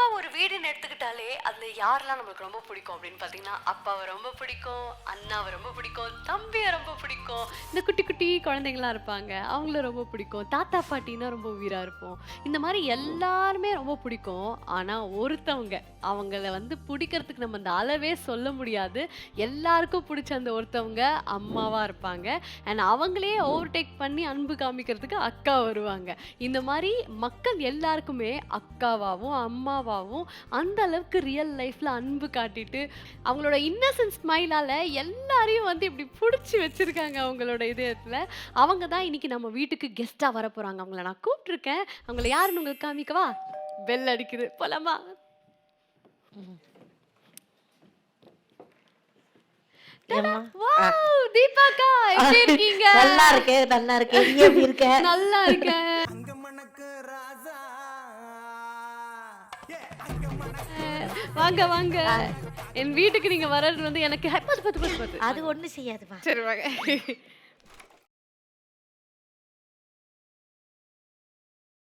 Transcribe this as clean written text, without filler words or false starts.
பொதுவா ஒரு வீடுன்னு எடுத்துக்கிட்டாலே அதுல யாரெல்லாம் நம்மளுக்கு ரொம்ப பிடிக்கும் அப்படின்னு பாத்தீங்கன்னா, அப்பாவை ரொம்ப பிடிக்கும், அண்ணாவை ரொம்ப பிடிக்கும், தம்பியை ரொம்ப பிடிக்கும், இந்த குட்டி குட்டி குழந்தைங்களாம் இருப்பாங்க அவங்கள ரொம்ப பிடிக்கும், தாத்தா பாட்டினா ரொம்ப உயிரா இருப்போம். இந்த மாதிரி எல்லாருமே ரொம்ப பிடிக்கும். ஆனா ஒருத்தவங்க அவங்கள வந்து பிடிக்கிறதுக்கு நம்ம அந்த அளவே சொல்ல முடியாது. எல்லாருக்கும் பிடிச்ச அந்த ஒருத்தவங்க அம்மாவா இருப்பாங்க. அண்ட் அவங்களே ஓவர்டேக் பண்ணி அன்பு காமிக்கிறதுக்கு அக்கா வருவாங்க. இந்த மாதிரி மக்கள் எல்லாருக்குமே அக்காவாவும் அம்மாவாவும் அந்த அளவுக்கு ரியல் லைஃப்ல அன்பு காட்டிட்டு அவங்களோட இன்னசென்ட் ஸ்மைலால எல்லாரையும் வந்து இப்படி பிடிச்சி வச்சிருக்காங்க அவங்களோட இதயத்துல. அவங்க தான் இன்னைக்கு நம்ம வீட்டுக்கு கெஸ்டா வர போறாங்க. அவங்கள நான் கூப்பிட்டுருக்கேன். அவங்கள யாருன்னு உங்களுக்கு காமிக்கவா? பெல் அடிக்குது, போலாமா? ஏம்மா? வாவ்! தீபாக்கா எப்படி இருக்கீங்க? நல்லா இருக்கேன், நல்லா இருக்கேன். நீ எப்படி இருக்க? நல்லா இருக்கேன். வாங்க வாங்க. என் வீட்டுக்கு நீங்க வர்றது வந்து எனக்கு பாத்து பாத்து பாத்து பாத்து. அது ஒண்ணும் செய்யாதுமா. சரி வாங்க.